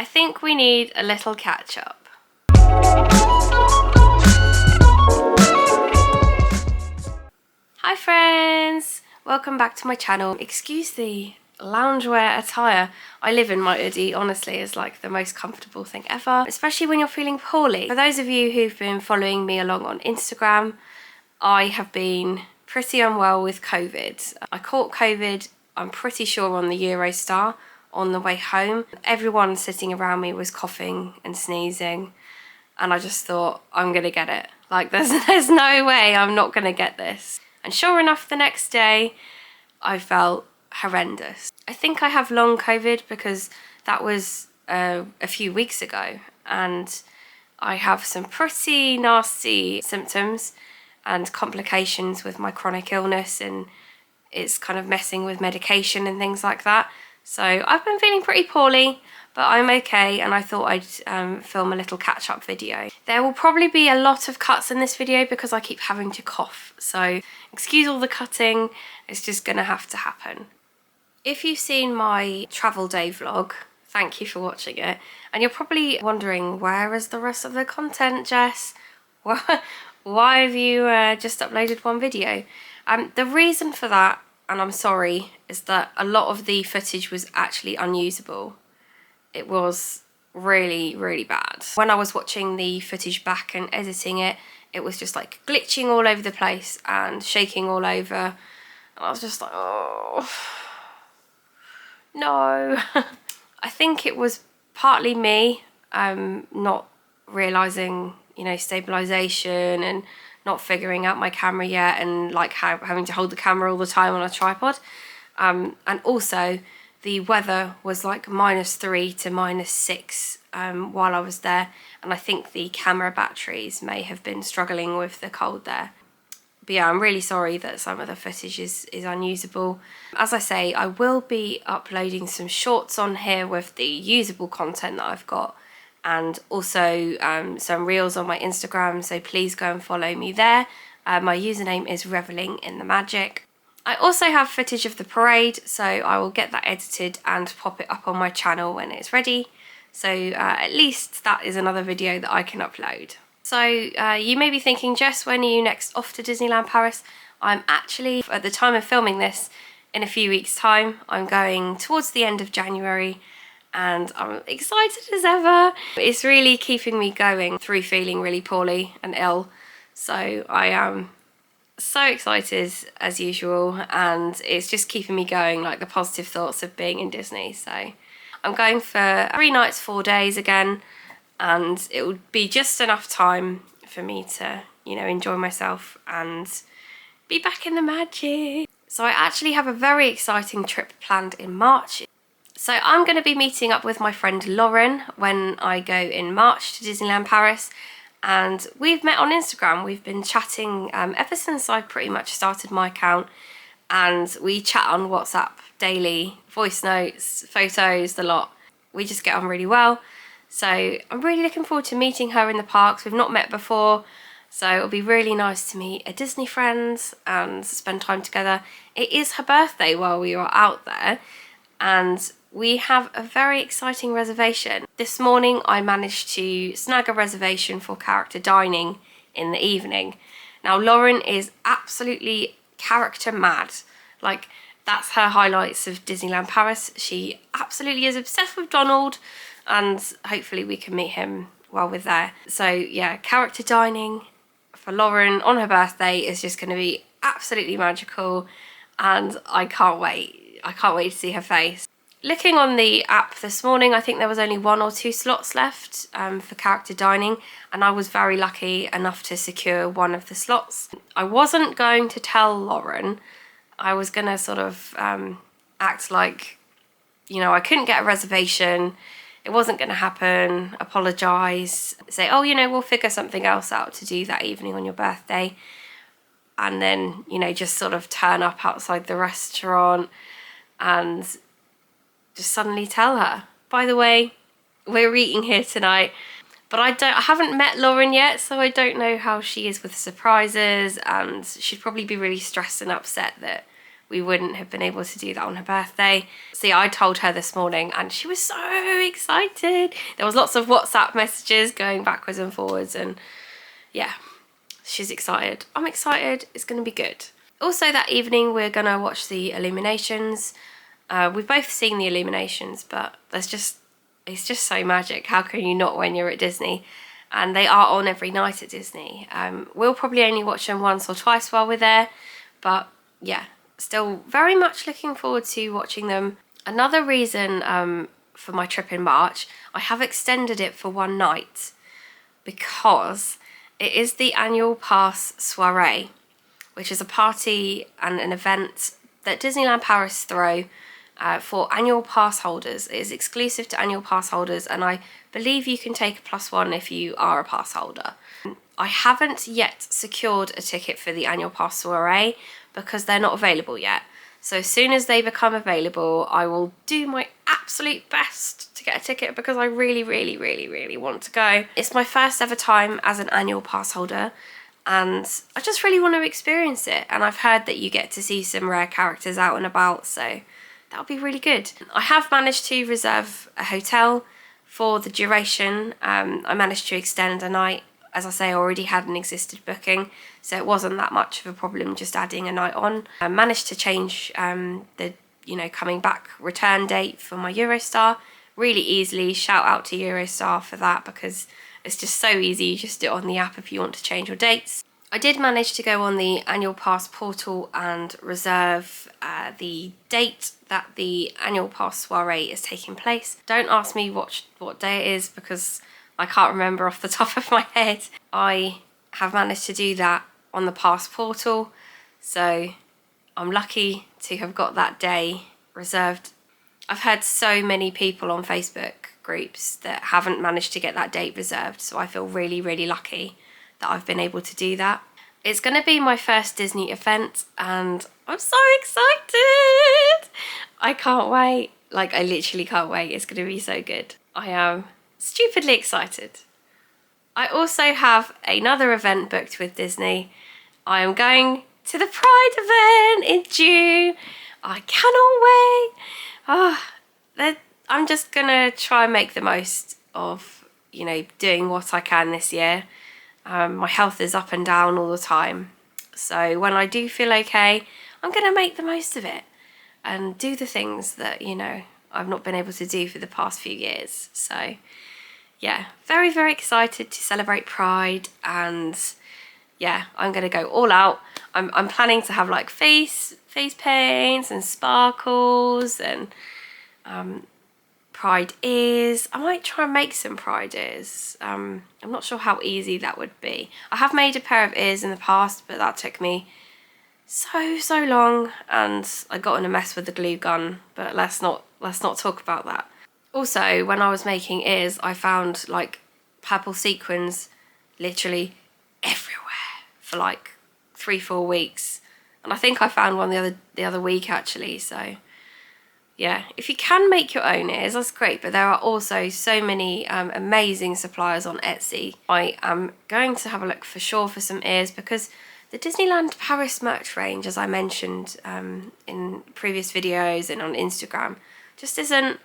I think we need a little catch up. Hi friends! Welcome back to my channel. Excuse the loungewear attire. I live in my hoodie, honestly, it's like the most comfortable thing ever, especially when you're feeling poorly. For those of you who've been following me along on Instagram, I have been pretty unwell with COVID. I caught COVID, I'm pretty sure, on the Eurostar on the way home. Everyone sitting around me was coughing and sneezing, and I just thought, I'm gonna get it. Like, there's no way I'm not gonna get this. And sure enough, the next day, I felt horrendous. I think I have long COVID because that was a few weeks ago, and I have some pretty nasty symptoms and complications with my chronic illness, and it's kind of messing with medication and things like that. So I've been feeling pretty poorly, but I'm okay, and I thought I'd film a little catch-up video. There will probably be a lot of cuts in this video because I keep having to cough, so excuse all the cutting, it's just gonna have to happen. If you've seen my travel day vlog, thank you for watching it, and you're probably wondering, where is the rest of the content, Jess? Why have you just uploaded one video? The reason for that, and I'm sorry, is that a lot of the footage was actually unusable. It was really, really bad. When I was watching the footage back and editing it, it was just like glitching all over the place and shaking all over. And I was just like, oh, no. I think it was partly me not realising, you know, stabilisation and not figuring out my camera yet, and like having to hold the camera all the time on a tripod. And also the weather was like -3 to -6 while I was there, and I think the camera batteries may have been struggling with the cold there. But yeah, I'm really sorry that some of the footage is unusable. As I say, I will be uploading some shorts on here with the usable content that I've got, and also some reels on my Instagram, so please go and follow me there. My username is Revelling in the Magic. I also have footage of the parade, so I will get that edited and pop it up on my channel when it's ready. So at least that is another video that I can upload. So you may be thinking, Jess, when are you next off to Disneyland Paris? I'm actually, at the time of filming this, in a few weeks' time. I'm going towards the end of January, and I'm excited as ever. It's really keeping me going through feeling really poorly and ill. So I am so excited as usual, and it's just keeping me going, like the positive thoughts of being in Disney. So I'm going for 3 nights, 4 days again, and it would be just enough time for me to, you know, enjoy myself and be back in the magic. So I actually have a very exciting trip planned in March. So I'm going to be meeting up with my friend Lauren when I go in March to Disneyland Paris, and we've met on Instagram. We've been chatting ever since I pretty much started my account, and we chat on WhatsApp daily, voice notes, photos, the lot. We just get on really well. So I'm really looking forward to meeting her in the parks. We've not met before, so it'll be really nice to meet a Disney friend and spend time together. It is her birthday while we are out there, and we have a very exciting reservation. This morning I managed to snag a reservation for character dining in the evening. Now Lauren is absolutely character mad. Like, that's her highlights of Disneyland Paris. She absolutely is obsessed with Donald, and hopefully we can meet him while we're there. So yeah, character dining for Lauren on her birthday is just going to be absolutely magical, and I can't wait. I can't wait to see her face. Looking on the app this morning, I think there was only 1 or 2 slots left for character dining, and I was very lucky enough to secure one of the slots. I wasn't going to tell Lauren. I was going to sort of act like, you know, I couldn't get a reservation, it wasn't going to happen, apologise, say, oh, you know, we'll figure something else out to do that evening on your birthday, and then, you know, just sort of turn up outside the restaurant and just suddenly tell her, by the way, we're eating here tonight. But I haven't met Lauren yet, so I don't know how she is with surprises, and she'd probably be really stressed and upset that we wouldn't have been able to do that on her birthday. See, I told her this morning and she was so excited. There was lots of WhatsApp messages going backwards and forwards, and yeah, she's excited. I'm excited. It's going to be good. Also that evening we're going to watch the Illuminations. We've both seen the Illuminations, but it's just so magic. How can you not when you're at Disney? And they are on every night at Disney. We'll probably only watch them once or twice while we're there, but yeah, still very much looking forward to watching them. Another reason for my trip in March, I have extended it for one night because it is the annual pass soiree, which is a party and an event that Disneyland Paris throw for annual pass holders. It is exclusive to annual pass holders, and I believe you can take a +1 if you are a pass holder. I haven't yet secured a ticket for the annual pass soiree because they're not available yet. So as soon as they become available, I will do my absolute best to get a ticket because I really, really, really, really want to go. It's my first ever time as an annual pass holder, and I just really want to experience it. And I've heard that you get to see some rare characters out and about, so that'll be really good. I have managed to reserve a hotel for the duration. I managed to extend a night. As I say, I already had an existing booking, so it wasn't that much of a problem just adding a night on. I managed to change the coming back return date for my Eurostar really easily. Shout out to Eurostar for that, because it's just so easy. You just do it on the app if you want to change your dates. I did manage to go on the annual pass portal and reserve the date that the annual pass soiree is taking place. Don't ask me what day it is because I can't remember off the top of my head. I have managed to do that on the pass portal, so I'm lucky to have got that day reserved. I've heard so many people on Facebook groups that haven't managed to get that date reserved, so I feel really, really lucky that I've been able to do that. It's going to be my first Disney event and I'm so excited! I can't wait. Like, I literally can't wait. It's going to be so good. I am stupidly excited. I also have another event booked with Disney. I am going to the Pride event in June. I cannot wait. I'm just going to try and make the most of, doing what I can this year. My health is up and down all the time. So when I do feel okay, I'm going to make the most of it and do the things that, I've not been able to do for the past few years. So yeah, very, very excited to celebrate Pride, and yeah, I'm going to go all out. I'm planning to have like face paints and sparkles and Pride ears. I might try and make some Pride ears. I'm not sure how easy that would be. I have made a pair of ears in the past, but that took me so long, and I got in a mess with the glue gun, but let's not talk about that. Also, when I was making ears, I found like purple sequins literally everywhere for like 3-4 weeks, and I think I found one the other week actually. So yeah, if you can make your own ears, that's great, but there are also so many amazing suppliers on Etsy. I am going to have a look for sure for some ears, because the Disneyland Paris merch range, as I mentioned in previous videos and on Instagram, just isn't,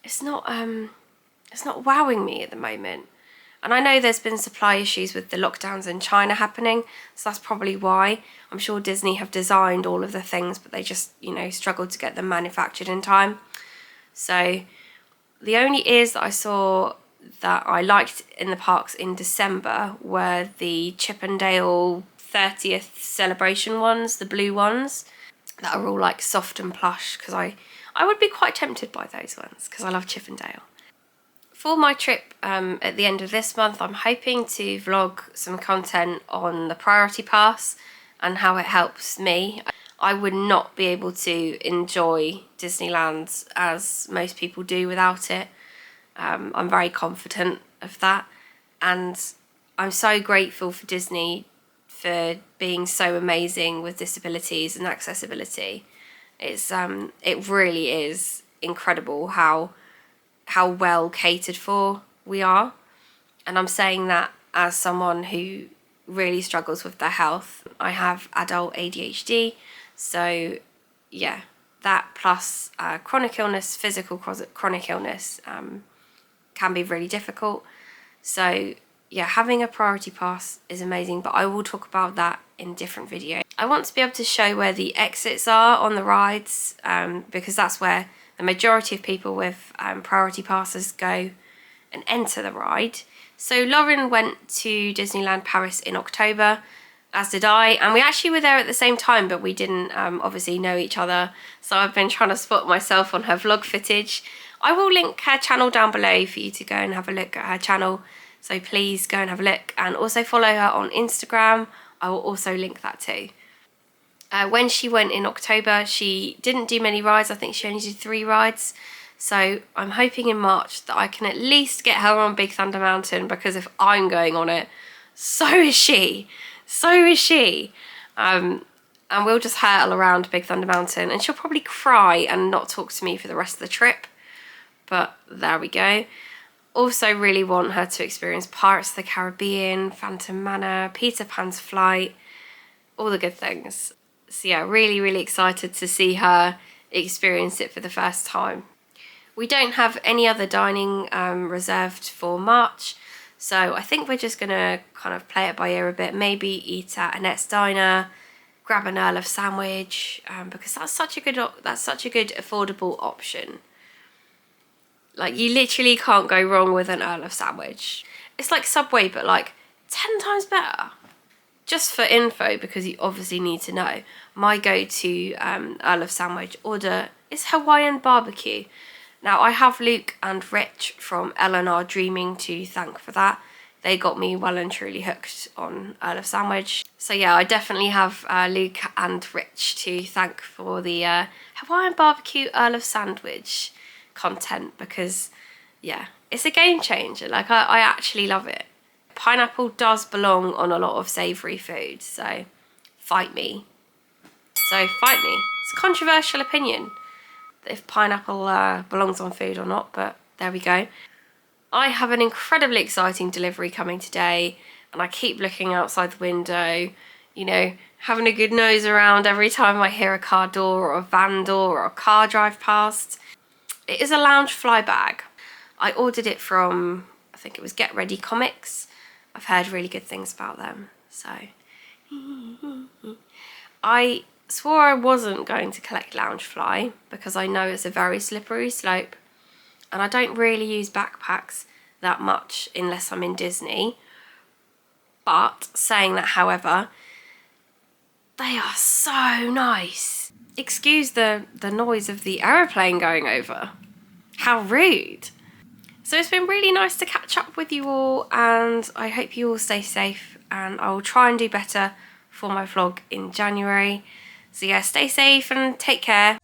it's not wowing me at the moment. And I know there's been supply issues with the lockdowns in China happening, so that's probably why. I'm sure Disney have designed all of the things, but they just, struggled to get them manufactured in time. So the only ears that I saw that I liked in the parks in December were the Chippendale 30th celebration ones, the blue ones, that are all like soft and plush, because I would be quite tempted by those ones because I love Chippendale. For my trip at the end of this month, I'm hoping to vlog some content on the Priority Pass and how it helps me. I would not be able to enjoy Disneyland as most people do without it. I'm very confident of that, and I'm so grateful for Disney for being so amazing with disabilities and accessibility. It really is incredible how well catered for we are, and I'm saying that as someone who really struggles with their health. I have adult ADHD, so yeah, that plus chronic illness, physical chronic illness can be really difficult. So yeah, having a priority pass is amazing, but I will talk about that in different videos. I want to be able to show where the exits are on the rides, because that's where the majority of people with priority passes go and enter the ride. So Lauren went to Disneyland Paris in October, as did I, and we actually were there at the same time, but we didn't obviously know each other, so I've been trying to spot myself on her vlog footage. I will link her channel down below for you to go and have a look at her channel, so please go and have a look, and also follow her on Instagram. I will also link that too. When she went in October, she didn't do many rides. I think she only did 3 rides. So I'm hoping in March that I can at least get her on Big Thunder Mountain, because if I'm going on it, so is she. So is she. And we'll just hurtle around Big Thunder Mountain, and she'll probably cry and not talk to me for the rest of the trip. But there we go. Also really want her to experience Pirates of the Caribbean, Phantom Manor, Peter Pan's Flight, all the good things. So yeah, really, really excited to see her experience it for the first time. We don't have any other dining reserved for March, so I think we're just gonna kind of play it by ear a bit. Maybe eat at Annette's Diner, grab an Earl of Sandwich, because that's such a good affordable option. Like, you literally can't go wrong with an Earl of Sandwich. It's like Subway, but like 10 times better. Just for info, because you obviously need to know, my go-to Earl of Sandwich order is Hawaiian barbecue. Now, I have Luke and Rich from L&R Dreaming to thank for that. They got me well and truly hooked on Earl of Sandwich. So yeah, I definitely have Luke and Rich to thank for the Hawaiian barbecue Earl of Sandwich content, because yeah, it's a game changer. Like, I actually love it. Pineapple does belong on a lot of savoury food, so fight me. It's a controversial opinion if pineapple belongs on food or not, but there we go. I have an incredibly exciting delivery coming today, and I keep looking outside the window, you know, having a good nose around every time I hear a car door or a van door or a car drive past. It is a Loungefly bag. I ordered it from, I think it was Get Ready Comics. I've heard really good things about them, so. I swore I wasn't going to collect Loungefly because I know it's a very slippery slope, and I don't really use backpacks that much unless I'm in Disney. But saying that, however, they are so nice. Excuse the noise of the aeroplane going over. How rude. So it's been really nice to catch up with you all, and I hope you all stay safe, and I will try and do better for my vlog in January. So yeah, stay safe and take care.